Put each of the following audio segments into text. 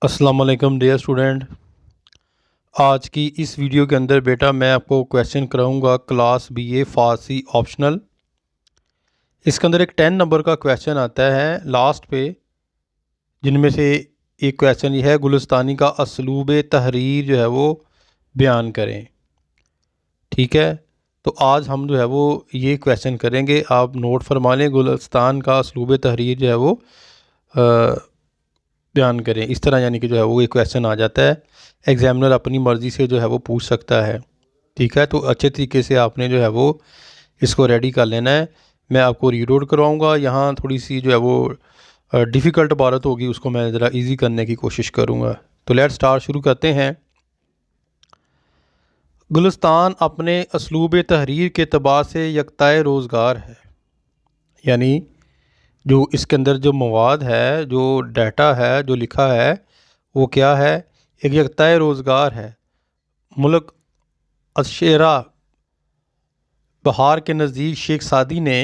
अस्सलाम वालेकुम dear student. आज की इस वीडियो के अंदर बेटा मैं आपको क्वेश्चन कराऊंगा क्लास बीए फ़ारसी ऑप्शनल। इसके अंदर एक 10 नंबर का क्वेश्चन आता है लास्ट पे, जिनमें से एक क्वेश्चन ये है, गुलिस्तानी का असलूब तहरीर जो है वो बयान करें। ठीक है, तो आज हम जो है वो ये क्वेश्चन करेंगे। आप नोट फरमा लें, गुलिस्तान का असलूब तहरीर जो है वो बयान करें। इस तरह यानी कि जो है वो एक क्वेश्चन आ जाता है, एग्जामिनर अपनी मर्ज़ी से जो है वो पूछ सकता है। ठीक है, तो अच्छे तरीके से आपने जो है वो इसको रेडी कर लेना है। मैं आपको रीड आउट करवाऊँगा। यहाँ थोड़ी सी जो है वो डिफ़िकल्ट इबारत होगी, उसको मैं ज़रा इजी करने की कोशिश करूँगा। तो लेट्स स्टार्ट, शुरू करते हैं। गुलिस्तान अपने असलूब तहरीर के तबा से यकताए रोज़गार है। यानी जो इसके अंदर जो मवाद है, जो डाटा है, जो लिखा है, वो क्या है? एक यकताए रोज़गार है। मुल्क अशेरा बहार के नज़दीक शेख सादी ने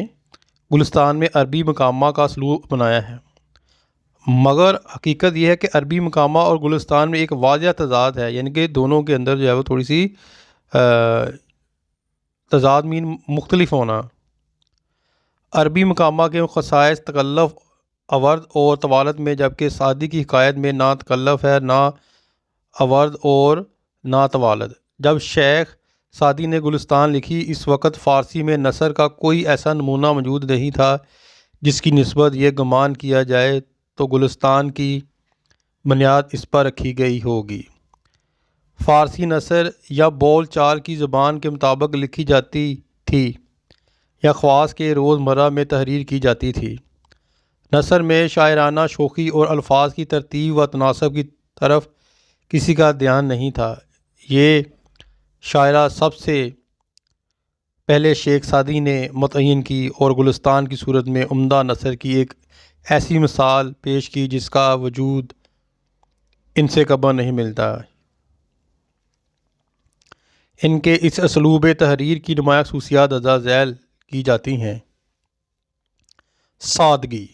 गुलिस्तान में अरबी मकामा का सलूक अपनाया है, मगर हकीकत यह है कि अरबी मकामा और गुलिस्तान में एक वाज़ह तज़ाद है। यानी कि दोनों के अंदर जो है वो थोड़ी सी तज़ाद मीन मुख्तलिफ होना। अरबी मकामा के खसाइस तकल्लुफ़, अवर्द और तवालत में, जबकि सादी की हिकायत में ना तकल्लुफ़ है, ना अवर्द और ना तवालत। जब शेख सादी ने गुलिस्तान लिखी, इस वक्त फ़ारसी में नसर का कोई ऐसा नमूना मौजूद नहीं था जिसकी निस्बत यह गुमान किया जाए तो गुलिस्तान की बुनियाद इस पर रखी गई होगी। फ़ारसी नसर या बोल चाल की ज़बान के मुताबिक लिखी जाती थी या ख़वास के रोज़मर्रा में तहरीर की जाती थी। नसर में शायराना शोखी और अल्फाज की तरतीब व तनासब की तरफ किसी का ध्यान नहीं था। ये शायरा सबसे पहले शेख सादी ने मुतय्यन की और गुलिस्तान की सूरत में उम्दा नसर की एक ऐसी मिसाल पेश की जिसका वजूद इनसे कबल नहीं मिलता। इनके इस असलूब तहरीर की नुमाया खसूसियात अज़ा झैल की जाती हैं। सादगी।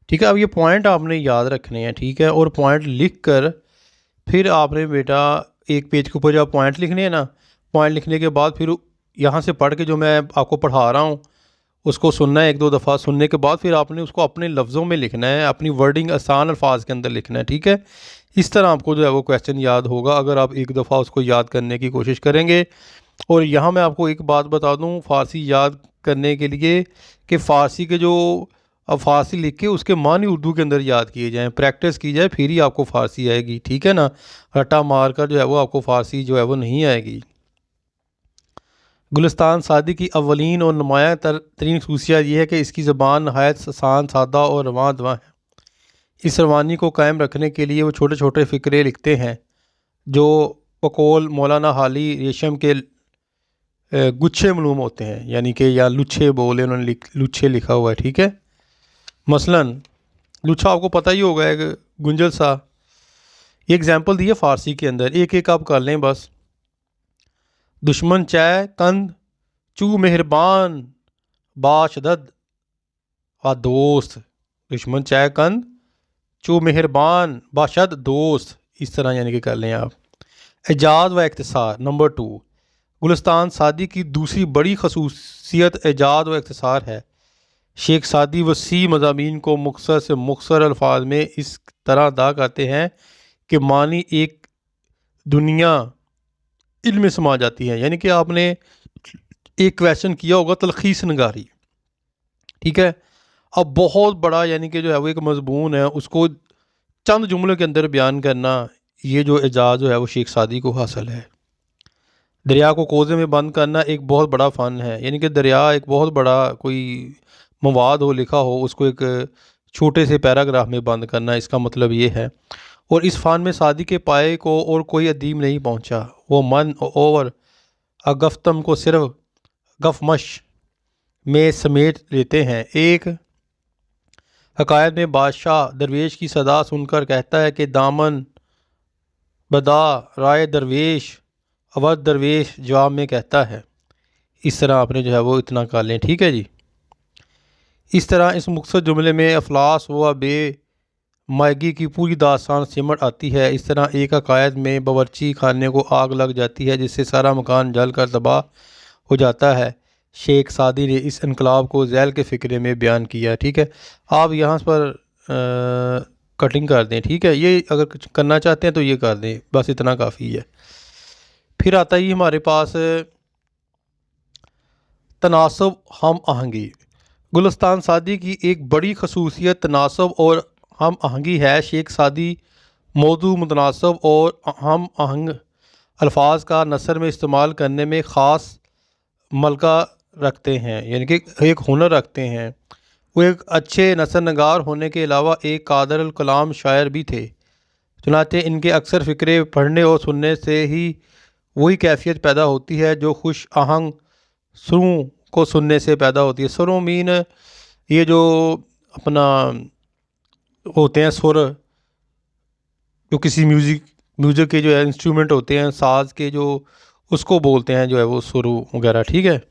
ठीक है, अब ये पॉइंट आपने याद रखने हैं। ठीक है, और पॉइंट लिख कर फिर आपने बेटा एक पेज के ऊपर जब पॉइंट लिखने हैं ना, पॉइंट लिखने के बाद फिर यहाँ से पढ़ के जो मैं आपको पढ़ा रहा हूँ उसको सुनना है। एक दो दफ़ा सुनने के बाद फिर आपने उसको अपने लफ्ज़ों में लिखना है, अपनी वर्डिंग आसान अल्फाज के अंदर लिखना है। ठीक है, इस तरह आपको जो है वो क्वेश्चन याद होगा अगर आप एक दफ़ा उसको याद करने की कोशिश करेंगे। और यहाँ मैं आपको एक बात बता दूँ फ़ारसी याद करने के लिए, कि फ़ारसी के जो अब फ़ारसी लिख के उसके मानी उर्दू के अंदर याद किए जाएँ, प्रैक्टिस की जाए, फिर ही आपको फ़ारसी आएगी। ठीक है ना, रट्टा मार कर जो है वो आपको फ़ारसी जो है वो नहीं आएगी। गुलिस्तान सादी की अवलीन और नुमाया तरीन खसूसियत यह है कि इसकी ज़बान नहायत आसान, सादा और रवां दवा है। इस रवानी को कायम रखने के लिए वो छोटे छोटे फ़िक्रे लिखते हैं जो बकौल मौलाना हाली रेशम के गुच्छे मालूम होते हैं। यानी कि या लुच्छे बोले उन्होंने, लुच्छे लिखा हुआ है। ठीक है, मसलन लुच्छा आपको पता ही होगा, एक गुंजल सा। ये एग्जाम्पल दी है फ़ारसी के अंदर, एक एक आप कर लें बस। दुश्मन चाय कंद चू मेहरबान बाशदद व दोस्त। दुश्मन चाय कंद चू मेहरबान बाशद दोस्त, इस तरह यानी कि कर लें आप। एजाज व इख्तिसार। नंबर 2, गुलिस्तान सादी की दूसरी बड़ी खसूसियत एजाज व इख्तिसार है। शेख सादी वसी मज़ामीन को मुख्तसर से मुख्तसर अल्फाज में इस तरह अदा करते हैं कि मानी एक दुनिया इल्म में समा जाती है। यानी कि आपने एक क्वेश्चन किया होगा तलखीस नगारी। ठीक है, अब बहुत बड़ा यानी कि जो है वो एक मजमून है, उसको चंद जुमलों के अंदर बयान करना, ये जो एजाज़ जो है वो शेख सादी को हासिल है। दरिया को कोज़े में बंद करना एक बहुत बड़ा फ़न है। यानी कि दरिया एक बहुत बड़ा कोई मवाद हो, लिखा हो, उसको एक छोटे से पैराग्राफ में बंद करना, इसका मतलब ये है। और इस फ़ान में सादी के पाए को और कोई अदीम नहीं पहुंचा। वो मन और अगफ्तम को सिर्फ गफमश में समेट लेते हैं। एक हकायत में बादशाह दरवेश की सदा सुनकर कहता है कि दामन बदा राय दरवेश। अवध दरवेश जवाब में कहता है। इस तरह आपने जो है वो इतना कर लें। ठीक है जी, इस तरह इस मुख्तसर जुमले में अफलास व बे मैगी की पूरी दास्तान सिमट आती है। इस तरह एक अकायद में बावर्ची खाने को आग लग जाती है जिससे सारा मकान जल कर तबाह हो जाता है। शेख सादी ने इस इनकलाब को झैल के फ़िक्रे में बयान किया। ठीक है, आप यहाँ पर कटिंग कर दें। ठीक है, ये अगर कुछ करना चाहते हैं तो ये कर दें, बस इतना काफ़ी है। फिर आता ही हमारे पास तनासब हम आहंगी। गुलिस्तान सादी की एक बड़ी खसूसियत तनासब और हम आहंगी है। शेख सादी मौजू मुतनासब और हम आहंग अल्फाज का नसर में इस्तेमाल करने में ख़ास मलका रखते हैं, यानी कि एक हुनर रखते हैं। वो एक अच्छे नसर नगार होने के अलावा एक कादर अल कलाम शायर भी थे। चुनांचे इनके अक्सर फ़िक्रे पढ़ने और सुनने से ही वही कैफियत पैदा होती है जो खुश आहंग सुरों को सुनने से पैदा होती है। सुरों मीन ये जो अपना होते हैं सुर, जो किसी म्यूज़िक के जो है इंस्ट्रूमेंट होते हैं, साज के जो, उसको बोलते हैं जो है वो सुर वगैरह। ठीक है,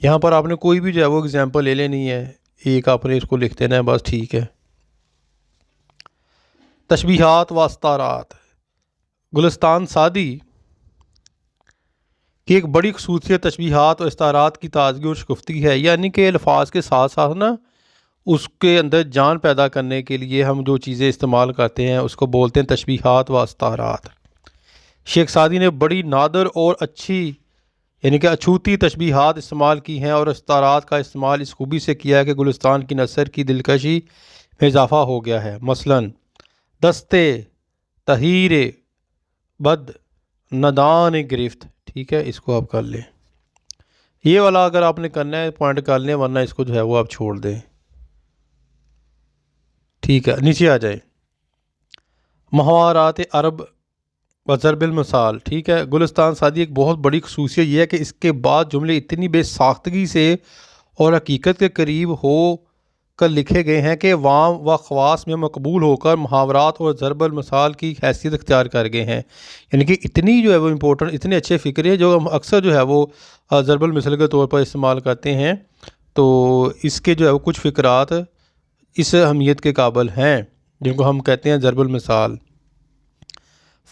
यहाँ पर आपने कोई भी जो है वो एग्जांपल ले लेनी है, एक आपने इसको लिख देना है बस। ठीक है, तशबीहात व अस्तारात। गुलिस्तान सादी की एक बड़ी खसूसियत तशबीहात और अस्तारात की ताजगी और शगुफ्ती है, यानी कि अल्फाज के साथ साथ ना उसके अंदर जान पैदा करने के लिए हम जो चीज़ें इस्तेमाल करते हैं उसको बोलते हैं तशबीहात व अस्तारात। शेख सादी ने बड़ी नादर और अच्छी यानी कि अछूती तशबीहात इस्तेमाल की हैं और अस्तारात का इस्तेमाल इस खूबी से किया है कि गुलिस्तान की नसर की दिलकशी में इजाफ़ा हो गया है। मसलन दस्ते तहीर बद नदान गिरफ्त। ठीक है, इसको आप कर लें। ये वाला अगर आपने करना है पॉइंट कर लें, वरना इसको जो है वो आप छोड़ दें। ठीक है, नीचे आ जाए। मुहावरात अरब व ज़रबिल मिसाल। ठीक है, गुलिस्तान सादी एक बहुत बड़ी खसूसियत यह है कि इसके बाद जुमले इतनी बेसाख्तगी से और हकीकत के करीब हो कर लिखे गए हैं कि वाम व ख़वास में मकबूल होकर मुहावरात और ज़रबुल मिसाल की हैसियत इख्तियार कर गए हैं। यानी कि इतनी जो है वो इम्पोर्टेंट, इतने अच्छे फ़िक्रे जो हम अक्सर जो है वो ज़रबुल मिसाल के तौर पर इस्तेमाल करते हैं, तो इसके जो है वो कुछ फ़िक्रात इस अहमियत के काबिल हैं जिनको हम कहते हैं ज़रबुल मिसाल।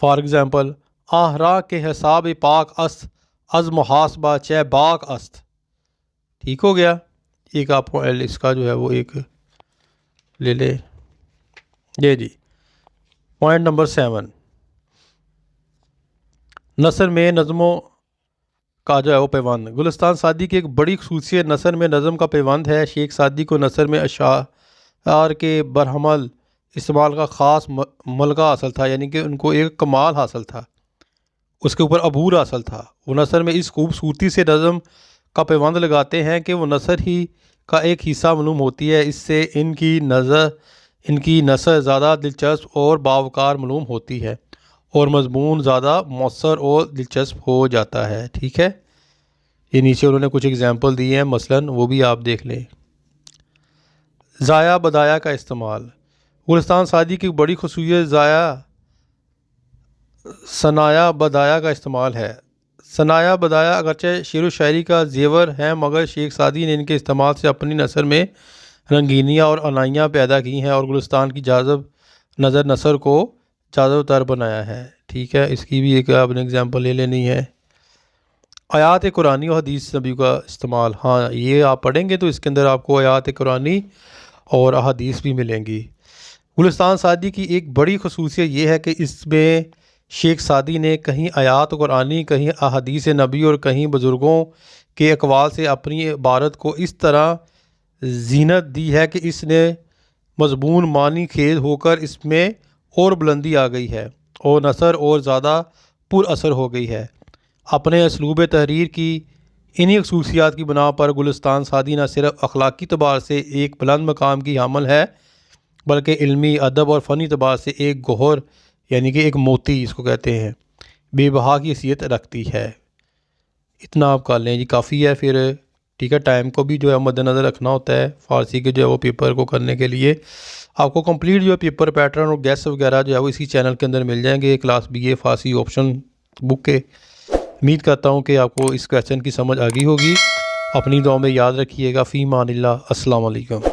फ़ॉर एग्ज़ाम्पल, आहरा के हिसाब पाक अस्त अज़ मुहासबा च बाक अस्त। ठीक हो गया, एक आपको इसका जो है वो एक ले ले। ये जी पॉइंट नंबर 7, नसर में नज़मों का जो है वो पैबंद। गुलिस्तान सादी की एक बड़ी खसूसियत नसर में नज़म का पैबंद है। शेख सादी को नसर में अशार के बरहमल इस्तेमाल का ख़ास मलका हासिल था, यानी कि उनको एक कमाल हासिल था, उसके ऊपर अबूर हासिल था। वो नसर में इस खूबसूरती से नज़म का पैबंद लगाते हैं कि वो नसर ही का एक हिस्सा मालूम होती है। इससे इनकी नसर ज़्यादा दिलचस्प और बावकार मालूम होती है और मज़मून ज़्यादा मौसर और दिलचस्प हो जाता है। ठीक है, ये नीचे उन्होंने कुछ एग्जांपल दिए हैं, मसलन वो भी आप देख लें। ज़ाया बदाया का इस्तेमाल। गुलिस्तान सादी की बड़ी खसूसियत सनाया बदाया का इस्तेमाल है। सनाया बदाया अगरचे शेर व शायरी का जेवर है, मगर शेख सादी ने इनके इस्तेमाल से अपनी नसर में रंगीनियाँ और अनाइयाँ पैदा की हैं और गुलिस्तान की जाज़ब नज़र नसर को जाज़ब तर बनाया है। ठीक है, इसकी भी एक आपने एग्जांपल ले लेनी है। आयात कुरानी और हदीस नबी का इस्तेमाल। हाँ, ये आप पढ़ेंगे तो इसके अंदर आपको आयात कुरानी और अहादीस भी मिलेंगी। गुलिस्तान सादी की एक बड़ी खसूसियत ये है कि इसमें शेख सादी ने कहीं आयात कुरानी, कहीं अहादीस नबी और कहीं बुज़ुर्गों के अक़वाल से अपनी इबारत को इस तरह जीनत दी है कि इसने मज़मून मानी खेज होकर इसमें और बुलंदी आ गई है और नसर और ज़्यादा पुर असर हो गई है। अपने असलूब तहरीर की इन्हीं खसूसियात की बिना पर गुलिस्तान सादी न सिर्फ अखलाकी तबार से एक बुलंद मकाम की हामिल है, बल्कि इल्मी अदब और फ़नी तबार से एक गोहर यानी कि एक मोती इसको कहते हैं, बेबहा की हैसियत रखती है। इतना आप कर लें जी, काफ़ी है फिर। ठीक है, टाइम को भी जो है मद्देनज़र रखना होता है फ़ारसी के जो है वो पेपर को करने के लिए। आपको कंप्लीट जो है पेपर पैटर्न और गैस वगैरह जो है वो इसी चैनल के अंदर मिल जाएंगे, क्लास BA फ़ारसी ऑप्शन बुक के। उम्मीद करता हूँ कि आपको इस क्वेश्चन की समझ आ गई होगी। अपनी दुआ में याद रखिएगा। फ़ी मानिल्लाह। अस्सलाम वालेकुम।